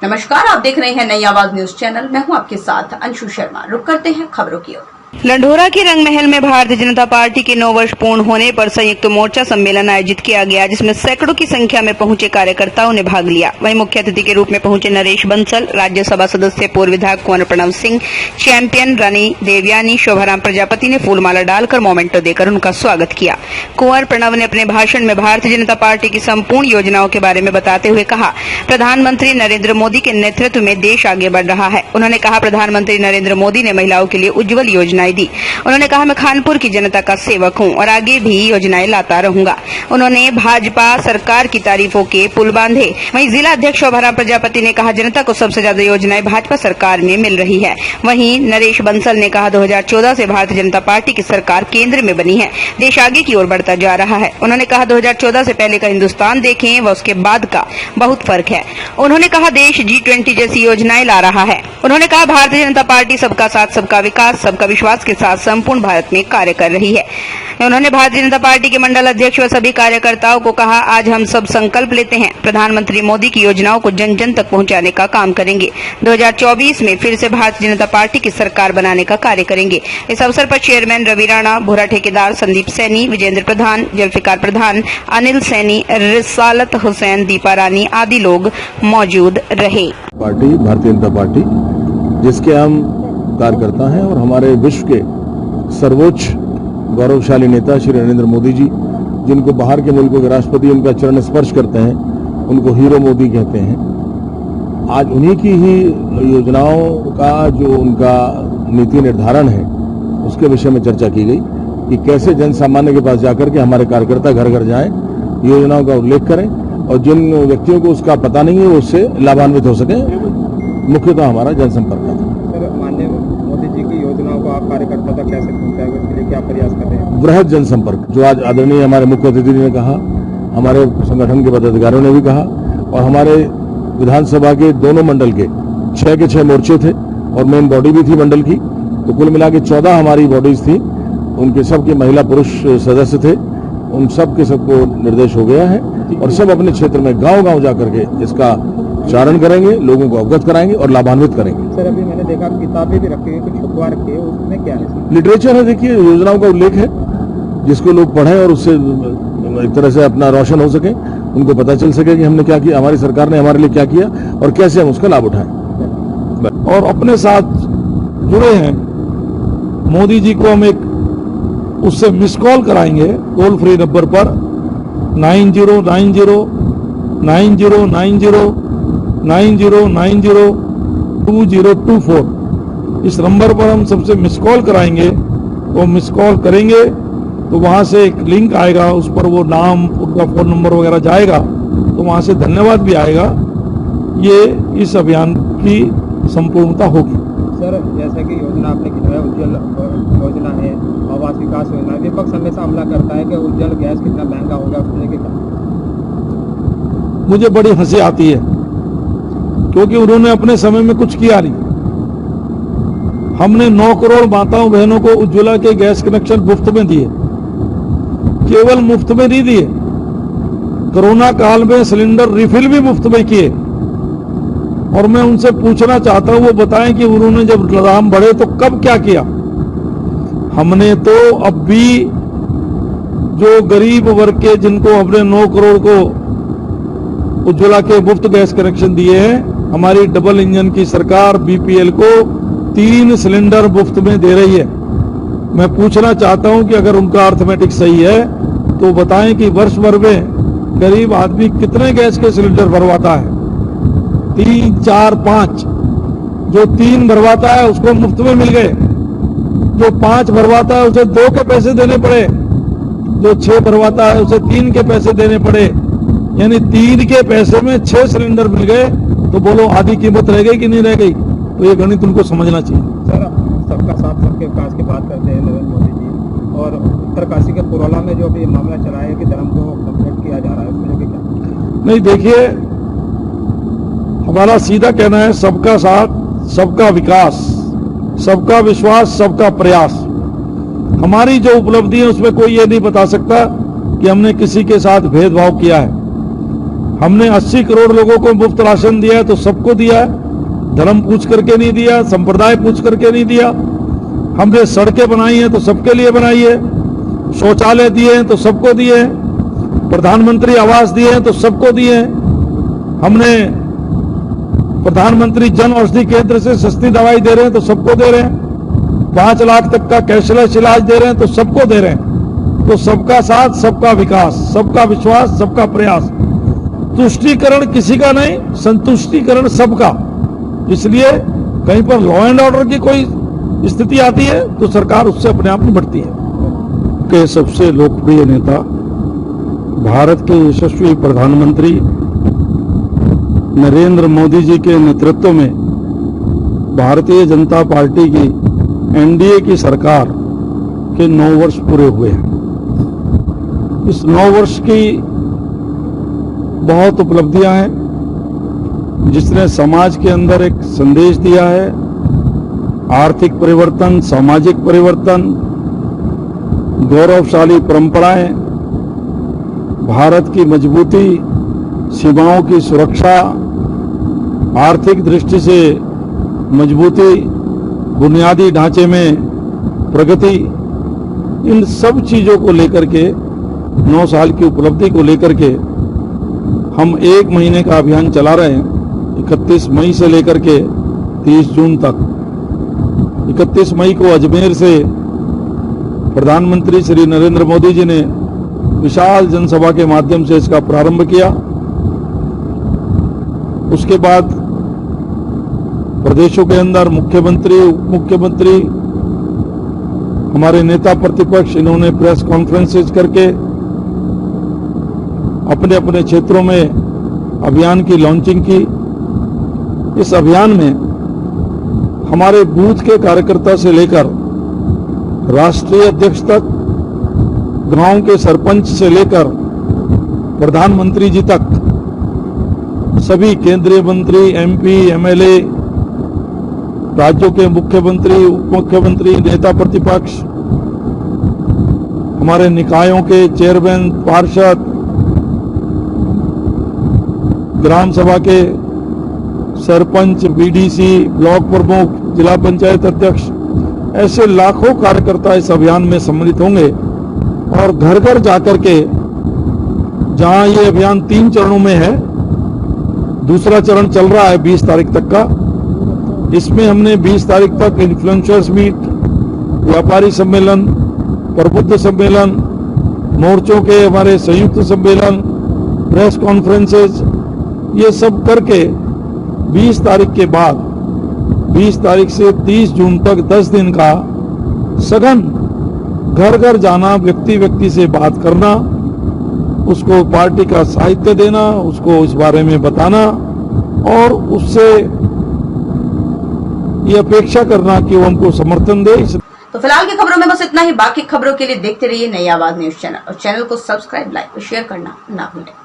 नमस्कार, आप देख रहे हैं नई आवाज न्यूज चैनल। मैं हूं आपके साथ अंशु शर्मा। रुक करते हैं खबरों की ओर। लंढोरा के रंगमहल में भारतीय जनता पार्टी के 9 वर्ष पूर्ण होने पर संयुक्त मोर्चा सम्मेलन आयोजित किया गया, जिसमें सैकड़ों की संख्या में पहुंचे कार्यकर्ताओं ने भाग लिया। वहीं मुख्य अतिथि के रूप में पहुंचे नरेश बंसल, राज्यसभा सदस्य पूर्व विधायक कुंवर प्रणव सिंह, चैंपियन रानी देवयानी, शोभाराम प्रजापति ने फूलमाला डालकर मोमेंटो देकर उनका स्वागत किया। कुंवर प्रणव ने अपने भाषण में भारतीय जनता पार्टी की संपूर्ण योजनाओं के बारे में बताते हुए कहा, प्रधानमंत्री नरेंद्र मोदी के नेतृत्व में देश आगे बढ़ रहा है। उन्होंने कहा, प्रधानमंत्री नरेंद्र मोदी ने महिलाओं के लिए उज्जवल योजनाएं दी। उन्होंने कहा, मैं खानपुर की जनता का सेवक हूं और आगे भी योजनाएं लाता रहूंगा। उन्होंने भाजपा सरकार की तारीफों के पुल बांधे। वहीं जिला अध्यक्ष शोभाराम प्रजापति ने कहा, जनता को सबसे ज्यादा योजनाएं भाजपा सरकार में मिल रही है। वहीं नरेश बंसल ने कहा, 2014 से भारतीय जनता पार्टी की सरकार केंद्र में बनी है, देश आगे की ओर बढ़ता जा रहा है। उन्होंने कहा, 2014 से पहले का हिंदुस्तान देखें व उसके बाद का बहुत फर्क है। उन्होंने कहा, देश G20 जैसी योजनाएं ला रहा है। उन्होंने कहा, भारतीय जनता पार्टी सबका साथ, सबका विकास, सबका विश्वास के साथ संपूर्ण भारत में कार्य कर रही है। उन्होंने भारतीय जनता पार्टी के मंडल अध्यक्ष व सभी कार्यकर्ताओं को कहा, आज हम सब संकल्प लेते हैं, प्रधानमंत्री मोदी की योजनाओं को जन जन तक पहुंचाने का काम करेंगे। 2024 में फिर से भारतीय जनता पार्टी की सरकार बनाने का कार्य करेंगे। इस अवसर पर चेयरमैन रवि राणा, भूरा ठेकेदार संदीप सैनी, विजेंद्र प्रधान, जुल्फिकार प्रधान, अनिल सैनी, रिसालत हुसैन, दीपा रानी आदि लोग मौजूद रहे। पार्टी भारतीय जनता पार्टी जिसके हम कार्यकर्ता हैं और हमारे विश्व के सर्वोच्च गौरवशाली नेता श्री नरेंद्र मोदी जी, जिनको बाहर के मुल्कों के राष्ट्रपति उनका चरण स्पर्श करते हैं, उनको हीरो मोदी कहते हैं। आज उन्हीं की ही योजनाओं का जो उनका नीति निर्धारण है उसके विषय में चर्चा की गई कि कैसे जन सामान्य के पास जाकर के हमारे कार्यकर्ता घर घर जाएं, योजनाओं का उल्लेख करें और जिन व्यक्तियों को उसका पता नहीं है वो उससे लाभान्वित हो सके। मुख्यतः हमारा जनसंपर्क था। माननीय मोदी जी की योजनाओं को आप कार्यकर्ता तक कैसे पहुंचाएंगे, उसके लिए क्या प्रयास कर रहे हैं? वृहद जनसंपर्क, जो आज आदरणीय हमारे मुख्य अतिथि ने कहा, हमारे संगठन के पदाधिकारियों ने भी कहा और हमारे विधानसभा के दोनों मंडल के 6 के 6 मोर्चे थे और मेन बॉडी भी थी मंडल की, तो कुल मिला के 14 हमारी बॉडीज थी। उनके सबके महिला पुरुष सदस्य थे। उन सब के सबको निर्देश हो गया है और सब अपने क्षेत्र में गांव-गांव जाकर के इसका चारण करेंगे, लोगों को अवगत कराएंगे और लाभान्वित करेंगे। सर, अभी मैंने देखा किताबें भी रखी हुई, कुछ छुपवा रखी है, उसमें क्या है? लिटरेचर है, देखिए योजनाओं का उल्लेख है, जिसको लोग पढ़ें और उससे एक तरह से अपना रोशन हो सके, उनको पता चल सके कि हमने क्या किया, हमारी सरकार ने हमारे लिए क्या किया और कैसे हम उसका लाभ उठाएं। और अपने साथ जुड़े हैं मोदी जी को हम एक उससे मिस कॉल कराएंगे टोल फ्री नंबर पर 90909090902024। इस नंबर पर हम सबसे मिस कॉल कराएंगे। वो मिस कॉल करेंगे तो वहां से एक लिंक आएगा, उस पर वो नाम, उनका फोन नंबर वगैरह जाएगा, तो वहां से धन्यवाद भी आएगा। ये इस अभियान की संपूर्णता होगी। सर, जैसा कि योजना आपने गिनाया, उज्जवल योजना है, आवास विकास योजना, विपक्ष हमेशा हमला करता है कि उज्जवल गैस कितना महंगा होगा, उसको लेकर क्या? मुझे बड़ी हंसी आती है क्योंकि उन्होंने अपने समय में कुछ किया नहीं। हमने 9 करोड़ माताओं बहनों को उज्ज्वला के गैस कनेक्शन मुफ्त में दिए। केवल मुफ्त में नहीं दिए, कोरोना काल में सिलेंडर रिफिल भी मुफ्त में किए। और मैं उनसे पूछना चाहता हूं, वो बताएं कि उन्होंने जब दाम बढ़े तो कब क्या किया। हमने तो अब भी जो गरीब वर्ग के, जिनको हमने 9 करोड़ को उज्ज्वला के मुफ्त गैस कनेक्शन दिए हैं, हमारी डबल इंजन की सरकार BPL को 3 सिलेंडर मुफ्त में दे रही है। मैं पूछना चाहता हूं कि अगर उनका अर्थमेटिक सही है तो बताएं कि वर्ष भर में गरीब आदमी कितने गैस के सिलेंडर भरवाता है? 3, 4, 5। जो 3 भरवाता है उसको मुफ्त में मिल गए, जो 5 भरवाता है उसे 2 के पैसे देने पड़े, जो 6 भरवाता है उसे 3 के पैसे देने पड़े, यानी 3 के पैसे में 6 सिलेंडर मिल गए। तो बोलो आधी कीमत रह गई कि नहीं रह गई? तो ये गणित उनको समझना चाहिए। सर, सबका साथ सबके विकास की बात करते हैं नरेंद्र मोदी जी, और उत्तरकाशी के पुरोला में जो अभी मामला चला है कि धर्म को कंप्लीट किया जा रहा है, उसमें लेके क्या? नहीं, देखिए, हमारा सीधा कहना है सबका साथ, सबका विकास, सबका विश्वास, सबका प्रयास। हमारी जो उपलब्धि है उसमें कोई ये नहीं बता सकता कि हमने किसी के साथ भेदभाव किया है। हमने 80 करोड़ लोगों को मुफ्त राशन दिया है तो सबको दिया है, धर्म पूछ करके नहीं दिया, संप्रदाय पूछ करके नहीं दिया। हमने सड़कें बनाई हैं तो सबके लिए बनाई है, शौचालय दिए हैं तो सबको दिए हैं, प्रधानमंत्री आवास दिए हैं तो सबको दिए हैं। हमने प्रधानमंत्री जन औषधि केंद्र से सस्ती दवाई दे रहे हैं तो सबको दे रहे हैं। 5 लाख तक का कैशलेस इलाज दे रहे हैं तो सबको दे रहे हैं। तो सबका साथ, सबका विकास, सबका विश्वास, सबका प्रयास। तुष्टीकरण किसी का नहीं, संतुष्टीकरण सबका। इसलिए कहीं पर लॉ एंड ऑर्डर की कोई स्थिति आती है तो सरकार उससे अपने आप निपटती है। के सबसे लोकप्रिय नेता, भारत के यशस्वी प्रधानमंत्री नरेंद्र मोदी जी के नेतृत्व में भारतीय जनता पार्टी की एनडीए की सरकार के 9 वर्ष पूरे हुए हैं। इस 9 वर्ष की बहुत उपलब्धियां हैं, जिसने समाज के अंदर एक संदेश दिया है। आर्थिक परिवर्तन, सामाजिक परिवर्तन, गौरवशाली परंपराएं, भारत की मजबूती, सीमाओं की सुरक्षा, आर्थिक दृष्टि से मजबूती, बुनियादी ढांचे में प्रगति, इन सब चीजों को लेकर के 9 साल की उपलब्धि को लेकर के हम 1 महीने का अभियान चला रहे हैं। 31 मई से लेकर के 30 जून तक। 31 मई को अजमेर से प्रधानमंत्री श्री नरेंद्र मोदी जी ने विशाल जनसभा के माध्यम से इसका प्रारंभ किया। उसके बाद प्रदेशों के अंदर मुख्यमंत्री, उप मुख्यमंत्री, हमारे नेता प्रतिपक्ष, इन्होंने प्रेस कॉन्फ्रेंसेज करके अपने अपने क्षेत्रों में अभियान की लॉन्चिंग की। इस अभियान में हमारे बूथ के कार्यकर्ता से लेकर राष्ट्रीय अध्यक्ष तक, गांव के सरपंच से लेकर प्रधानमंत्री जी तक, सभी केंद्रीय मंत्री, एमपी, एमएलए, राज्यों के मुख्यमंत्री, उप मुख्यमंत्री, नेता प्रतिपक्ष, हमारे निकायों के चेयरमैन, पार्षद, ग्राम सभा के सरपंच, बीडीसी, ब्लॉक प्रमुख, जिला पंचायत अध्यक्ष, ऐसे लाखों कार्यकर्ता इस अभियान में सम्मिलित होंगे और घर घर जाकर के, जहां ये अभियान 3 चरणों में है, दूसरा चरण चल रहा है 20 तारीख तक का। इसमें हमने 20 तारीख तक इन्फ्लुएंसर्स मीट, व्यापारी सम्मेलन, प्रबुद्ध सम्मेलन, मोर्चों के हमारे संयुक्त सम्मेलन, प्रेस कॉन्फ्रेंसेज, ये सब करके 20 तारीख के बाद 20 तारीख से 30 जून तक 10 दिन का सघन घर घर जाना, व्यक्ति व्यक्ति से बात करना, उसको पार्टी का साहित्य देना, उसको इस बारे में बताना और उससे ये अपेक्षा करना कि वो हमको समर्थन दे। तो फिलहाल की खबरों में बस इतना ही। बाकी खबरों के लिए देखते रहिए नई आवाज न्यूज चैनल और चैनल को सब्सक्राइब, लाइक और शेयर करना ना भूलें।